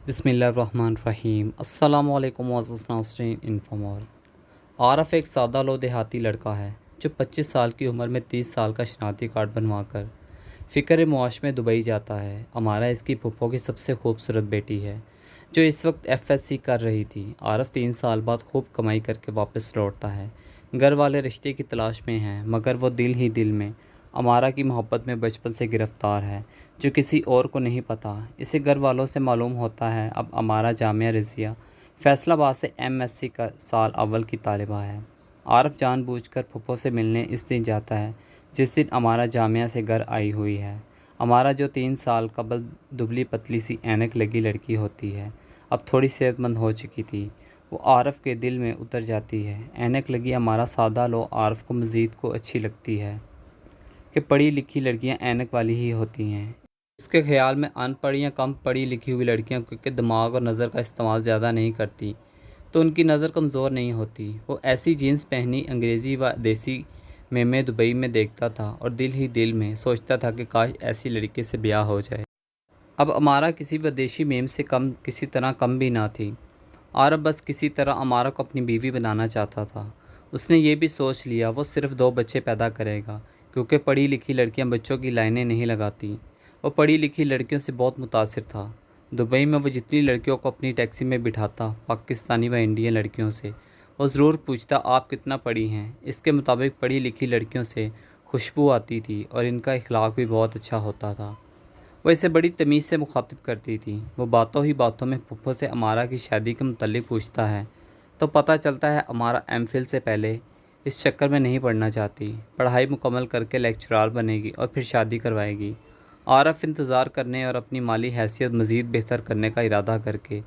بسم اللہ الرحمن الرحیم۔ السلام علیکم معزز ناظرین۔ انفامور عارف ایک سادہ لو دیہاتی لڑکا ہے جو 25 سال کی عمر میں 30 سال کا شناختی کارڈ بنوا کر فکر معاش میں دبئی جاتا ہے۔ ہمارا اس کی پھپھو کی سب سے خوبصورت بیٹی ہے جو اس وقت FSC کر رہی تھی۔ عارف 3 سال بعد خوب کمائی کر کے واپس لوٹتا ہے۔ گھر والے رشتے کی تلاش میں ہیں مگر وہ دل ہی دل میں امارا کی محبت میں بچپن سے گرفتار ہے جو کسی اور کو نہیں پتہ۔ اسے گھر والوں سے معلوم ہوتا ہے اب امارا جامعہ رضیہ فیصل آباد سے MSc کا سال اول کی طالبہ ہے۔ عارف جان بوجھ کر پھپھو سے ملنے اس دن جاتا ہے جس دن امارا جامعہ سے گھر آئی ہوئی ہے۔ امارا جو 3 سال قبل دبلی پتلی سی اینک لگی لڑکی ہوتی ہے اب تھوڑی صحت مند ہو چکی تھی، وہ عارف کے دل میں اتر جاتی ہے۔ اینک لگی امارا سادہ لو عارف کو مزید کو اچھی لگتی ہے کہ پڑھی لکھی لڑکیاں اینک والی ہی ہوتی ہیں۔ اس کے خیال میں ان پڑھ یا کم پڑھی لکھی ہوئی لڑکیاں کیونکہ دماغ اور نظر کا استعمال زیادہ نہیں کرتی تو ان کی نظر کمزور نہیں ہوتی۔ وہ ایسی جینس پہنی انگریزی و دیسی میں دبئی میں دیکھتا تھا اور دل ہی دل میں سوچتا تھا کہ کاش ایسی لڑکی سے بیاہ ہو جائے۔ اب امارا کسی ودیشی میم سے کسی طرح کم بھی نہ تھی۔ عارف بس کسی طرح امارا کو اپنی بیوی بنانا چاہتا تھا۔ اس نے یہ بھی سوچ لیا وہ صرف 2 بچے پیدا کرے گا کیونکہ پڑھی لکھی لڑکیاں بچوں کی لائنیں نہیں لگاتی۔ وہ پڑھی لکھی لڑکیوں سے بہت متاثر تھا۔ دبئی میں وہ جتنی لڑکیوں کو اپنی ٹیکسی میں بٹھاتا پاکستانی و انڈین لڑکیوں سے وہ ضرور پوچھتا آپ کتنا پڑھی ہیں۔ اس کے مطابق پڑھی لکھی لڑکیوں سے خوشبو آتی تھی اور ان کا اخلاق بھی بہت اچھا ہوتا تھا۔ وہ اسے بڑی تمیز سے مخاطب کرتی تھی۔ وہ باتوں ہی باتوں میں پھپھو سے امارا کی شادی کے متعلق پوچھتا ہے تو پتہ چلتا ہے امارا MPhil سے پہلے اس چکر میں نہیں پڑھنا چاہتی، پڑھائی مکمل کر کے لیکچرار بنے گی اور پھر شادی کروائے گی۔ عارف انتظار کرنے اور اپنی مالی حیثیت مزید بہتر کرنے کا ارادہ کر کے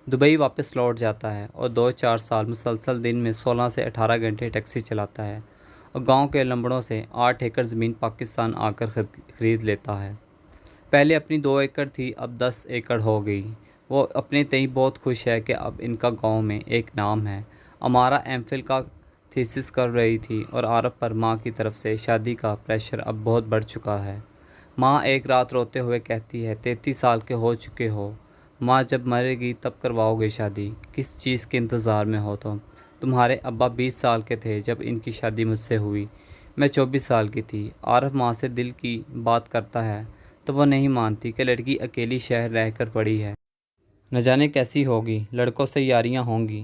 دبئی واپس لوٹ جاتا ہے اور 2-4 سال مسلسل دن میں 16 سے 18 گھنٹے ٹیکسی چلاتا ہے اور گاؤں کے لمبڑوں سے 8 ایکڑ زمین پاکستان آ کر خرید لیتا ہے۔ پہلے اپنی 2 ایکڑ تھی اب 10 ایکڑ ہو گئی۔ وہ اپنے تئیں بہت خوش ہے کہ اب ان کا گاؤں میں ایک نام ہے۔ امارا MPhil کا تھیسس کر رہی تھی اور عارف پر ماں کی طرف سے شادی کا پریشر اب بہت بڑھ چکا ہے۔ ماں ایک رات روتے ہوئے کہتی ہے 33 سال کے ہو چکے ہو ماں، جب مرے گی تب کرواؤ گے شادی، کس چیز کے انتظار میں ہو تمہارے ابا 20 سال کے تھے جب ان کی شادی مجھ سے ہوئی، میں 24 سال کی تھی۔ عارف ماں سے دل کی بات کرتا ہے تو وہ نہیں مانتی کہ لڑکی اکیلی شہر رہ کر پڑی ہے، نہ جانے کیسی ہوگی، لڑکوں سے یاریاں ہوں گی۔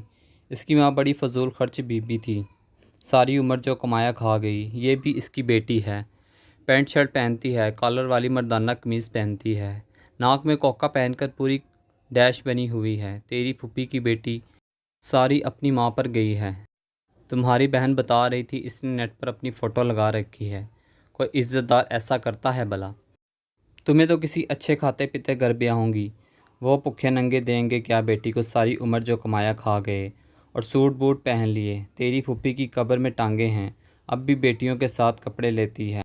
اس کی ماں بڑی فضول خرچ بیوی تھی، ساری عمر جو کمایا کھا گئی۔ یہ بھی اس کی بیٹی ہے، پینٹ شرٹ پہنتی ہے، کالر والی مردانہ قمیض پہنتی ہے، ناک میں کوکا پہن کر پوری ڈیش بنی ہوئی ہے۔ تیری پھوپھی کی بیٹی ساری اپنی ماں پر گئی ہے، تمہاری بہن بتا رہی تھی اس نے نیٹ پر اپنی فوٹو لگا رکھی ہے، کوئی عزت دار ایسا کرتا ہے بھلا؟ تمہیں تو کسی اچھے کھاتے پیتے گھر بیاہوں گی، وہ بھوکے ننگے دیں گے کیا بیٹی کو ساری عمر جو کمایا کھا گئے اور سوٹ بوٹ پہن لیے۔ تیری پھوپھی کی قبر میں ٹانگیں ہیں، اب بھی بیٹیوں کے ساتھ کپڑے لیتی ہے،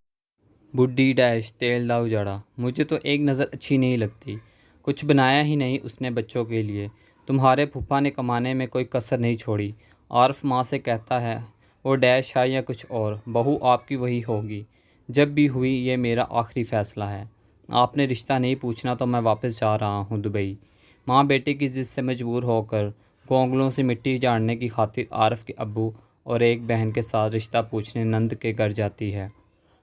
بڈھی ڈیش تیل دا اجاڑا۔ مجھے تو ایک نظر اچھی نہیں لگتی، کچھ بنایا ہی نہیں اس نے بچوں کے لیے۔ تمہارے پھپھا نے کمانے میں کوئی کسر نہیں چھوڑی۔ عارف ماں سے کہتا ہے وہ ڈیش ہے یا کچھ اور، بہو آپ کی وہی ہوگی، جب بھی ہوئی یہ میرا آخری فیصلہ ہے۔ آپ نے رشتہ نہیں پوچھنا تو میں واپس جا رہا ہوں دبئی۔ ماں بیٹے کی ضد سے مجبور ہو کر گونگلوں سے مٹی جھاڑنے کی خاطر عارف کے ابو اور ایک بہن کے ساتھ رشتہ پوچھنے نند کے گھر جاتی ہے۔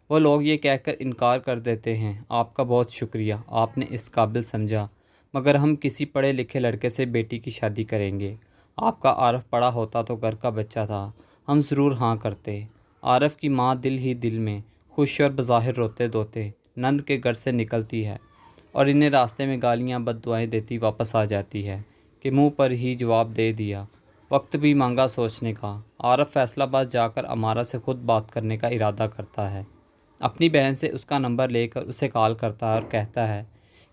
وہ لوگ یہ کہہ کر انکار کر دیتے ہیں آپ کا بہت شکریہ، آپ نے اس قابل سمجھا، مگر ہم کسی پڑھے لکھے لڑکے سے بیٹی کی شادی کریں گے۔ آپ کا عارف پڑھا ہوتا تو گھر کا بچہ تھا، ہم ضرور ہاں کرتے۔ عارف کی ماں دل ہی دل میں خوش اور بظاہر روتے دھوتے نند کے گھر سے نکلتی ہے اور انہیں راستے میں گالیاں بد دعائیں دیتی واپس آ جاتی ہے کہ منہ پر ہی جواب دے دیا، وقت بھی مانگا سوچنے کا۔ عارف فیصل آباد جا کر امارا سے خود بات کرنے کا ارادہ کرتا ہے، اپنی بہن سے اس کا نمبر لے کر اسے کال کرتا ہے اور کہتا ہے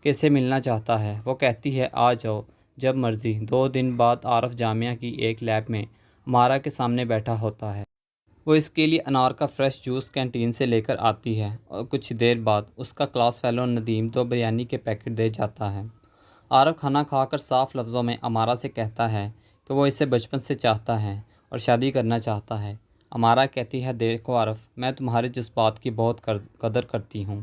کہ اسے ملنا چاہتا ہے۔ وہ کہتی ہے آ جاؤ جب مرضی۔ 2 دن بعد عارف جامعہ کی ایک لیب میں امارا کے سامنے بیٹھا ہوتا ہے۔ وہ اس کے لیے انار کا فریش جوس کینٹین سے لے کر آتی ہے اور کچھ دیر بعد اس کا کلاس فیلو ندیم 2 بریانی کے پیکٹ دے جاتا ہے۔ عارف کھانا کھا کر صاف لفظوں میں امارا سے کہتا ہے کہ وہ اسے بچپن سے چاہتا ہے اور شادی کرنا چاہتا ہے۔ امارا کہتی ہے دیکھو عارف، میں تمہارے جذبات کی بہت قدر کرتی ہوں،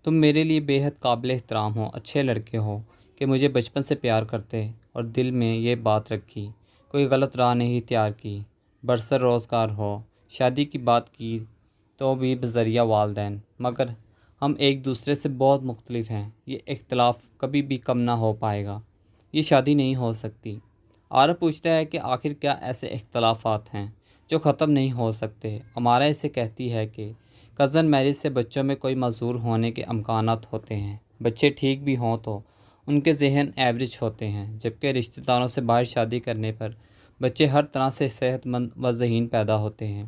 تم میرے لیے بے حد قابل احترام ہو، اچھے لڑکے ہو، کہ مجھے بچپن سے پیار کرتے اور دل میں یہ بات رکھی، کوئی غلط راہ نہیں اختیار کی، برسر روزگار ہو، شادی کی بات کی تو بھی بذریعہ والدین، مگر ہم ایک دوسرے سے بہت مختلف ہیں، یہ اختلاف کبھی بھی کم نہ ہو پائے گا، یہ شادی نہیں ہو سکتی۔ عارف پوچھتا ہے کہ آخر کیا ایسے اختلافات ہیں جو ختم نہیں ہو سکتے؟ ہمارا اسے کہتی ہے کہ کزن میرج سے بچوں میں کوئی معذور ہونے کے امکانات ہوتے ہیں، بچے ٹھیک بھی ہوں تو ان کے ذہن ایوریج ہوتے ہیں، جبکہ رشتہ داروں سے باہر شادی کرنے پر بچے ہر طرح سے صحت مند و ذہین پیدا ہوتے ہیں۔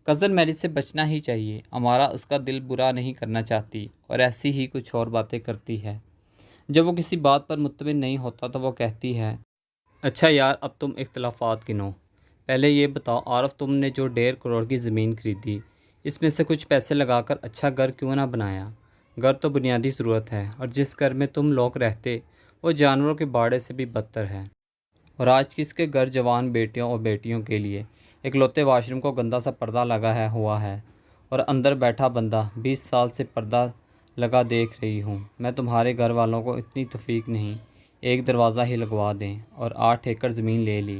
کزن میرج سے بچنا ہی چاہیے، ہمارا اس کا دل برا نہیں کرنا چاہتی اور ایسی ہی کچھ اور باتیں کرتی ہے۔ جب وہ کسی بات پر مطمئن نہیں ہوتا تو وہ کہتی ہے، اچھا یار اب تم اختلافات گنو، پہلے یہ بتاؤ عارف تم نے جو 1.5 کروڑ کی زمین خریدی اس میں سے کچھ پیسے لگا کر اچھا گھر کیوں نہ بنایا؟ گھر تو بنیادی ضرورت ہے، اور جس گھر میں تم لوگ رہتے وہ جانوروں کے باڑے سے بھی بدتر ہے، اور آج کس کے گھر جوان بیٹیوں اور بیٹیوں کے لیے اکلوتے واش روم کو گندا سا پردہ لگا ہے ہوا ہے، اور اندر بیٹھا بندہ 20 سال سے پردہ لگا دیکھ رہی ہوں۔ میں تمہارے گھر والوں کو اتنی توفیق نہیں، ایک دروازہ ہی لگوا دیں، اور 8 ایکڑ زمین لے لی۔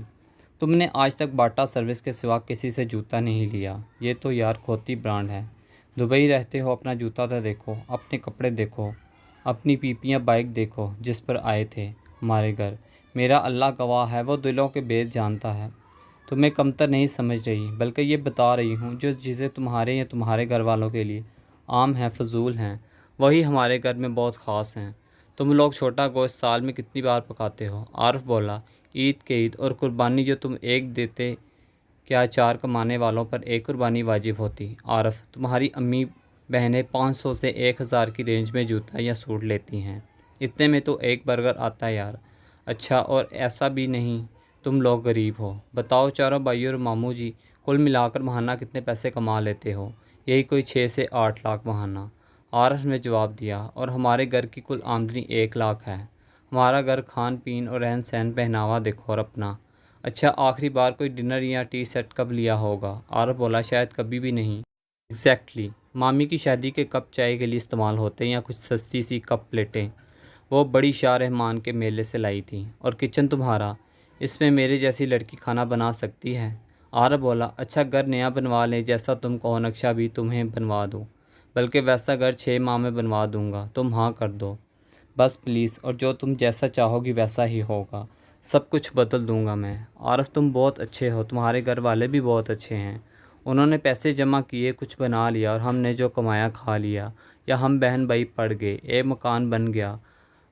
تم نے آج تک باٹا سروس کے سوا کسی سے جوتا نہیں لیا، یہ تو یار کھوتی برانڈ ہے۔ دبئی رہتے ہو، اپنا جوتا تو دیکھو، اپنے کپڑے دیکھو، اپنی پیپیاں بائک دیکھو جس پر آئے تھے ہمارے گھر، میرا اللہ گواہ ہے وہ دلوں کے بھید جانتا ہے۔ تمہیں کمتر نہیں سمجھ رہی، بلکہ یہ بتا رہی ہوں جو چیزیں تمہارے یا تمہارے گھر والوں کے لیے عام ہیں، فضول ہیں، وہی ہمارے گھر میں بہت خاص ہیں۔ تم لوگ چھوٹا گوشت سال میں کتنی بار پکاتے ہو؟ عارف بولا، عید کے عید، اور قربانی جو تم ایک دیتے، کیا 4 کمانے والوں پر ایک قربانی واجب ہوتی؟ عارف، تمہاری امی بہنیں 500 سے 1000 کی رینج میں جوتا یا سوٹ لیتی ہیں، اتنے میں تو ایک برگر آتا ہے یار۔ اچھا، اور ایسا بھی نہیں تم لوگ غریب ہو؟ بتاؤ چاروں بھائی اور ماموں جی کل ملا کر ماہانہ کتنے پیسے کما لیتے ہو؟ یہی کوئی 6 سے 8 لاکھ ماہانہ، عارف نے جواب دیا، اور ہمارے گھر کی کل آمدنی 1 لاکھ ہے۔ ہمارا گھر، کھان پین اور رہن سہن، پہناوا دیکھو اور اپنا۔ اچھا آخری بار کوئی ڈنر یا ٹی سیٹ کب لیا ہوگا؟ عارف بولا، شاید کبھی بھی نہیں۔ ایگزیکٹلی، مامی کی شادی کے کپ چائے کے لیے استعمال ہوتے ہیں یا کچھ سستی سی کپ پلیٹیں وہ بڑی شاہ رحمان کے میلے سے لائی تھیں، اور کچن تمہارا، اس میں میرے جیسی لڑکی کھانا بنا سکتی ہے؟ عارف بولا، اچھا گھر نیا بنوا لیں، جیسا تم کہو نقشہ بھی تمہیں بنوا دوں، بلکہ ویسا گھر 6 ماہ میں بنوا دوں گا، تم ہاں کر دو بس پلیز، اور جو تم جیسا چاہو گی ویسا ہی ہوگا، سب کچھ بدل دوں گا میں۔ عارف، تم بہت اچھے ہو، تمہارے گھر والے بھی بہت اچھے ہیں، انہوں نے پیسے جمع کیے، کچھ بنا لیا، اور ہم نے جو کمایا کھا لیا، یا ہم بہن بھائی پڑ گئے، ایک مکان بن گیا،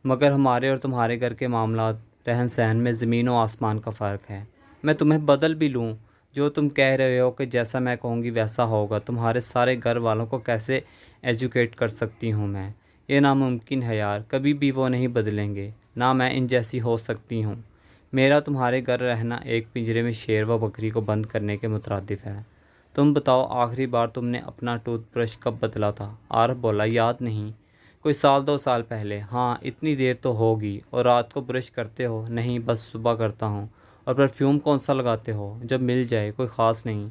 مگر ہمارے اور تمہارے گھر کے معاملات، رہن سہن میں زمین و آسمان کا فرق ہے۔ میں تمہیں بدل بھی لوں، جو تم کہہ رہے ہو کہ جیسا میں کہوں گی ویسا ہوگا، تمہارے سارے گھر والوں کو کیسے ایجوکیٹ کر سکتی ہوں میں؟ یہ ناممکن ہے یار، کبھی بھی وہ نہیں بدلیں گے، نہ میں ان جیسی ہو سکتی ہوں۔ میرا تمہارے گھر رہنا ایک پنجرے میں شیر و بکری کو بند کرنے کے مترادف ہے۔ تم بتاؤ آخری بار تم نے اپنا ٹوتھ برش کب بدلا تھا؟ عارف بولا، یاد نہیں، کوئی 1-2 سال پہلے، ہاں اتنی دیر تو ہوگی۔ اور رات کو برش کرتے ہو؟ نہیں، بس صبح کرتا ہوں۔ اور پرفیوم کون سا لگاتے ہو؟ جب مل جائے، کوئی خاص نہیں۔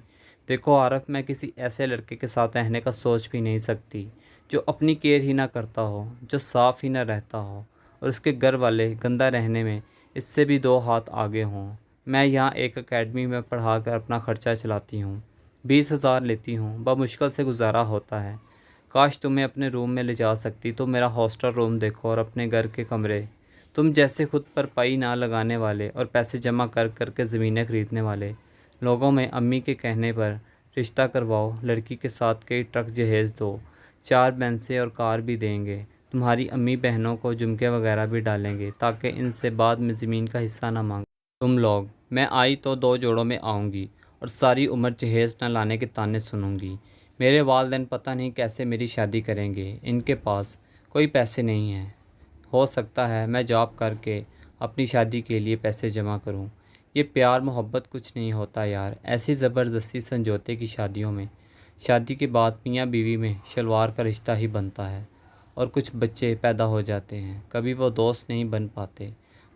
دیکھو عارف، میں کسی ایسے لڑکے کے ساتھ رہنے کا سوچ بھی نہیں سکتی جو اپنی کیئر ہی نہ کرتا ہو، جو صاف ہی نہ رہتا ہو، اور اس کے گھر والے گندہ رہنے میں اس سے بھی 2 ہاتھ آگے ہوں۔ میں یہاں ایک اکیڈمی میں پڑھا کر اپنا خرچہ چلاتی ہوں، 20,000 لیتی ہوں، بمشکل سے گزارا ہوتا ہے۔ کاش تمہیں اپنے روم میں لے جا سکتی، تم میرا ہاسٹل روم دیکھو اور اپنے گھر کے کمرے، تم جیسے خود پر پائی نہ لگانے والے اور پیسے جمع کر کر کے زمینیں خریدنے والے لوگوں میں امی کے کہنے پر رشتہ کرواؤ، لڑکی کے ساتھ کئی ٹرک جہیز دو، 4 بینسیں اور کار بھی دیں گے، تمہاری امی بہنوں کو جھمکے وغیرہ بھی ڈالیں گے تاکہ ان سے بعد میں زمین کا حصہ نہ مانگیں تم لوگ۔ میں آئی تو 2 جوڑوں میں آؤں گی، اور ساری عمر جہیز نہ لانے کے تانے سنوں گی۔ میرے والدین پتہ نہیں کیسے میری شادی کریں گے، ان کے پاس کوئی پیسے نہیں ہیں، ہو سکتا ہے میں جاب کر کے اپنی شادی کے لیے پیسے جمع کروں۔ یہ پیار محبت کچھ نہیں ہوتا یار، ایسی زبردستی سمجھوتے کی شادیوں میں شادی کے بعد میاں بیوی میں شلوار کا رشتہ ہی بنتا ہے، اور کچھ بچے پیدا ہو جاتے ہیں، کبھی وہ دوست نہیں بن پاتے،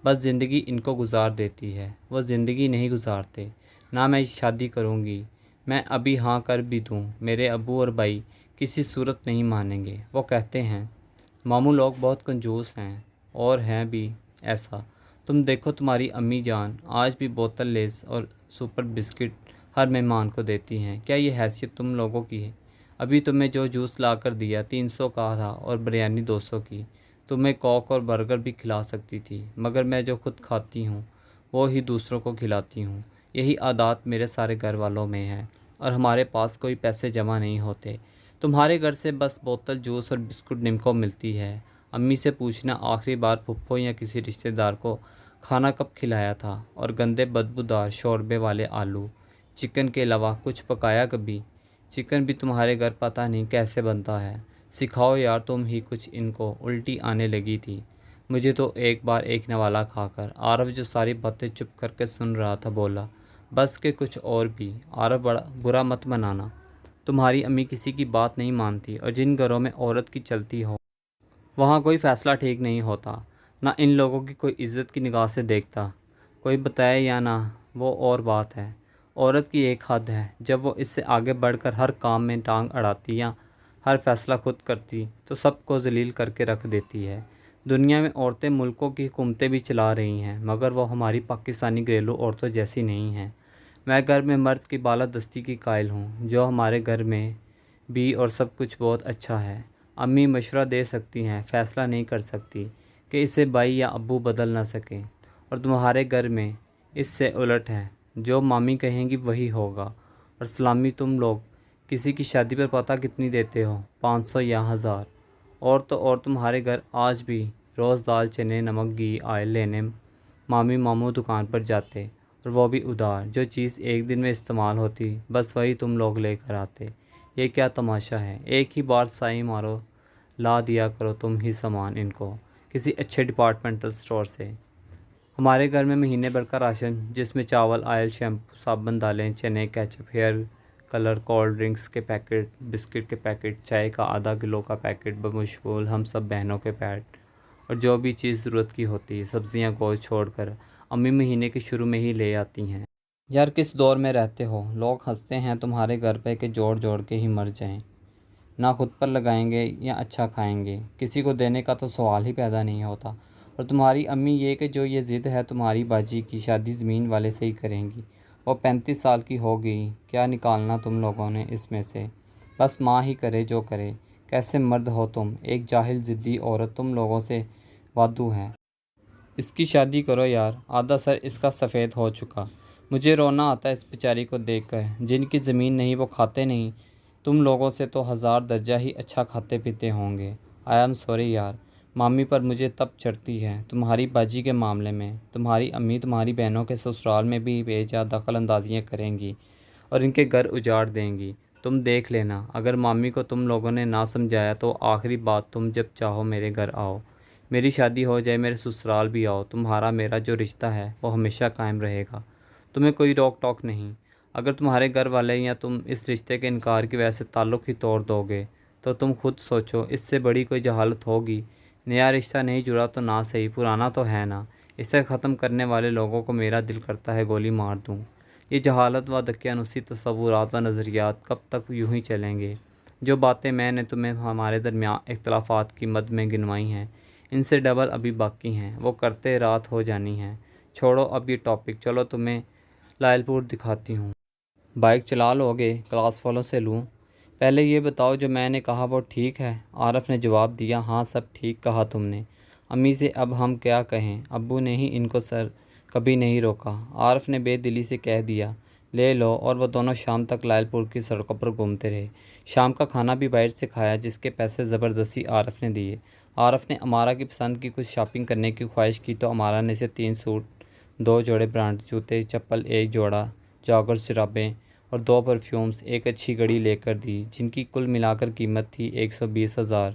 بس زندگی ان کو گزار دیتی ہے، وہ زندگی نہیں گزارتے۔ نہ میں شادی کروں گی، میں ابھی ہاں کر بھی دوں، میرے ابو اور بھائی کسی صورت نہیں مانیں گے، وہ کہتے ہیں ماموں لوگ بہت کنجوس ہیں، اور ہیں بھی، ایسا؟ تم دیکھو تمہاری امی جان آج بھی بوتل لیز اور سپر بسکٹ ہر مہمان کو دیتی ہیں۔ کیا یہ حیثیت تم لوگوں کی ہے؟ ابھی تمہیں جو جوس لا کر دیا 300 کا تھا اور بریانی 200 کی۔ تمہیں کوک اور برگر بھی کھلا سکتی تھی، مگر میں جو خود کھاتی ہوں وہ ہی دوسروں کو کھلاتی ہوں۔ یہی عادات میرے سارے گھر والوں میں ہے، اور ہمارے پاس کوئی پیسے جمع نہیں ہوتے۔ تمہارے گھر سے بس بوتل جوس اور بسکٹ نمکو ملتی ہے۔ امی سے پوچھنا آخری بار پھپھو یا کسی رشتہ دار کو کھانا کب کھلایا تھا؟ اور گندے بدبودار شوربے والے آلو چکن کے علاوہ کچھ پکایا کبھی؟ چکن بھی تمہارے گھر پتہ نہیں کیسے بنتا ہے۔ سکھاؤ یار تم ہی کچھ، ان کو الٹی آنے لگی تھی مجھے تو ایک بار ایک نوالا کھا کر۔ عارف جو ساری باتیں چپ کر کے سن رہا تھا بولا، بس کے کچھ اور بھی؟ عارف بڑا برا مت منانا، تمہاری امی کسی کی بات نہیں مانتی، اور جن گھروں میں عورت کی چلتی ہو وہاں کوئی فیصلہ ٹھیک نہیں ہوتا۔ نہ ان لوگوں کی کوئی عزت کی نگاہ سے دیکھتا، کوئی بتائے یا نہ وہ اور بات ہے۔ عورت کی ایک حد ہے، جب وہ اس سے آگے بڑھ کر ہر کام میں ٹانگ اڑاتی یا ہر فیصلہ خود کرتی تو سب کو ذلیل کر کے رکھ دیتی ہے۔ دنیا میں عورتیں ملکوں کی حکومتیں بھی چلا رہی ہیں، مگر وہ ہماری پاکستانی گھریلو عورتوں جیسی نہیں ہیں۔ میں گھر میں مرد کی بالادستی کی قائل ہوں، جو ہمارے گھر میں بھی اور سب کچھ بہت اچھا ہے۔ امی مشورہ دے سکتی ہیں، فیصلہ نہیں کر سکتی کہ اسے بھائی یا ابو بدل نہ سکیں، اور تمہارے گھر میں اس سے الٹ ہے، جو مامی کہیں گی وہی ہوگا۔ اور سلامی تم لوگ کسی کی شادی پر پتہ کتنی دیتے ہو؟ 500 یا 1000؟ اور تو اور تمہارے گھر آج بھی روز دال چنے نمک گھی آئل لینے مامی ماموں دکان پر جاتے، اور وہ بھی ادھار۔ جو چیز ایک دن میں استعمال ہوتی بس وہی تم لوگ لے کر آتے۔ یہ کیا تماشا ہے؟ ایک ہی بار سائی مارو، لا دیا کرو تم ہی سامان ان کو کسی اچھے ڈپارٹمنٹل سٹور سے۔ ہمارے گھر میں مہینے بھر کا راشن، جس میں چاول آئل شیمپو صابن دالیں چنے ketchup hair colour cold drinks کے پیکٹ بسکٹ کے پیکٹ چائے کا ½ کلو کا پیکٹ بمشغول ہم سب بہنوں کے پیٹ، اور جو بھی چیز ضرورت کی ہوتی ہے سبزیاں گوشت چھوڑ کر امی مہینے کے شروع میں ہی لے آتی ہیں۔ یار کس دور میں رہتے ہو؟ لوگ ہنستے ہیں تمہارے گھر پہ کہ جوڑ جوڑ کے ہی مر جائیں، نہ خود پر لگائیں گے یا اچھا کھائیں گے، کسی کو دینے کا تو سوال ہی پیدا نہیں ہوتا۔ اور تمہاری امی یہ کہ جو یہ ضد ہے تمہاری باجی کی شادی زمین والے سے ہی کریں گی، وہ 35 سال کی ہو گئی، کیا نکالنا تم لوگوں نے اس میں سے؟ بس ماں ہی کرے جو کرے۔ کیسے مرد ہو تم؟ ایک جاہل ضدی عورت تم لوگوں سے وادو ہے۔ اس کی شادی کرو یار، آدھا سر اس کا سفید ہو چکا۔ مجھے رونا آتا ہے اس بیچاری کو دیکھ کر، جن کی زمین نہیں وہ کھاتے نہیں۔ تم لوگوں سے تو 1000 درجہ ہی اچھا کھاتے پیتے ہوں گے۔ آئی ایم سوری یار، مامی پر مجھے تب چڑھتی ہے تمہاری باجی کے معاملے میں۔ تمہاری امی تمہاری بہنوں کے سسرال میں بھی بے جا دخل اندازیاں کریں گی اور ان کے گھر اجاڑ دیں گی۔ تم دیکھ لینا، اگر مامی کو تم لوگوں نے نہ سمجھایا تو آخری بات تم جب چاہو میرے گھر آؤ، میری شادی ہو جائے میرے سسرال بھی آؤ، تمہارا میرا جو رشتہ ہے وہ ہمیشہ قائم رہے گا، تمہیں کوئی روک ٹوک نہیں۔ اگر تمہارے گھر والے یا تم اس رشتے کے انکار کی وجہ سے تعلق ہی توڑ دو گے تو تم خود سوچو، اس سے بڑی کوئی جہالت ہوگی؟ نیا رشتہ نہیں جڑا تو نہ صحیح، پرانا تو ہے نا۔ اسے ختم کرنے والے لوگوں کو میرا دل کرتا ہے گولی مار دوں۔ یہ جہالت و دقیانوسی تصورات و نظریات کب تک یوں ہی چلیں گے؟ جو باتیں میں نے تمہیں ہمارے درمیان اختلافات کی مد میں گنوائی ہیں، ان سے ڈبل ابھی باقی ہیں، وہ کرتے رات ہو جانی ہے۔ چھوڑو اب یہ ٹاپک، چلو تمہیں لائل پور دکھاتی ہوں۔ بائک چلا لوگے؟ کلاس فالو سے لوں؟ پہلے یہ بتاؤ جو میں نے کہا وہ ٹھیک ہے؟ عارف نے جواب دیا، ہاں سب ٹھیک کہا تم نے۔ امی سے اب ہم کیا کہیں، ابو نے ہی ان کو سر کبھی نہیں روکا۔ عارف نے بے دلی سے کہہ دیا، لے لو، اور وہ دونوں شام تک لائل پور کی سڑکوں پر گھومتے رہے۔ شام کا کھانا بھی باہر سے کھایا، جس کے پیسے زبردستی عارف نے دیے۔ عارف نے امارہ کی پسند کی کچھ شاپنگ کرنے کی خواہش کی تو امارہ نے اسے 3 سوٹ، 2 جوڑے برانڈ جوتے چپل، 1 جوڑا جاگرز جرابیں اور 2 پرفیومز، ایک اچھی گھڑی لے کر دی، جن کی کل ملا کر قیمت تھی 120,000۔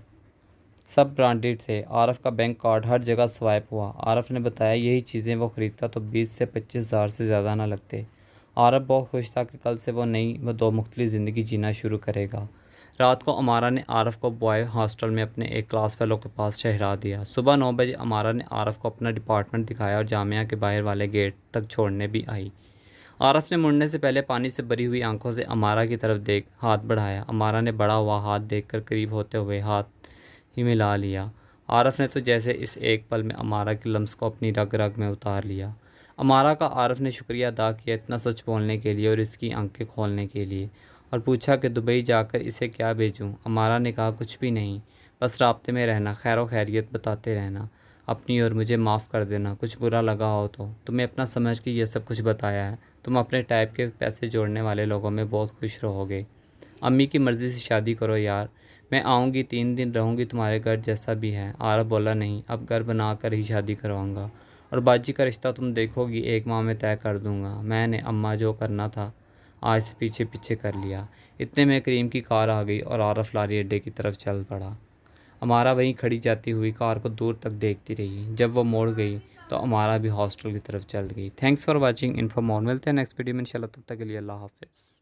سب برانڈڈ تھے۔ عارف کا بینک کارڈ ہر جگہ سوائپ ہوا۔ عارف نے بتایا یہی چیزیں وہ خریدتا تو 20 سے 25,000 سے زیادہ نہ لگتے۔ عارف بہت خوش تھا کہ کل سے وہ نئی و 2 مختلف زندگی جینا شروع کرے گا۔ رات کو امارہ نے عارف کو بوائے ہاسٹل میں اپنے ایک کلاس فیلو کے پاس ٹھہرا دیا۔ صبح 9 بجے امارہ نے عارف کو اپنا ڈپارٹمنٹ دکھایا اور جامعہ کے باہر والے گیٹ تک چھوڑنے بھی آئی۔ عارف نے مڑنے سے پہلے پانی سے بھری ہوئی آنکھوں سے امارہ کی طرف ہاتھ بڑھایا۔ امارہ نے بڑھا ہوا ہاتھ دیکھ کر قریب ہوتے ہوئے ہاتھ ہی ملا لیا۔ عارف نے تو جیسے اس ایک پل میں امارہ کے لمس کو اپنی رگ رگ میں اتار لیا۔ امارہ کا عارف نے شکریہ ادا کیا اتنا سچ بولنے کے لیے اور اس کی آنکھیں کھولنے کے لیے، اور پوچھا کہ دبئی جا کر اسے کیا بھیجوں۔ امارہ نے کہا کچھ بھی نہیں، بس رابطے میں رہنا، خیر و خیریت بتاتے رہنا اپنی، اور مجھے معاف کر دینا کچھ برا لگا ہو تو۔ تمہیں اپنا سمجھ کے یہ سب کچھ بتایا ہے، تم اپنے ٹائپ کے پیسے جوڑنے والے لوگوں میں بہت خوش رہو گے۔ امی کی مرضی سے شادی کرو یار، میں آؤں گی 3 دن رہوں گی تمہارے گھر جیسا بھی ہے۔ عارف بولا نہیں، اب گھر بنا کر ہی شادی کرواؤں گا، اور باجی کا رشتہ تم دیکھو گی 1 ماہ میں طے کر دوں گا۔ میں نے اماں جو کرنا تھا آج سے پیچھے پیچھے کر لیا۔ اتنے میں کریم کی کار آ گئی اور عارف لاری اڈے کی طرف چل پڑا۔ امارہ وہیں کھڑی جاتی ہوئی کار کو دور تک دیکھتی رہی۔ جب وہ موڑ گئی تو امارہ بھی ہاسٹل کی طرف چل گئی۔ تھینکس فار واچنگ، انفو مور، ملتے ہیں نیکسٹ ویڈیو میں انشاءاللہ، تب تک کے لیے اللہ حافظ۔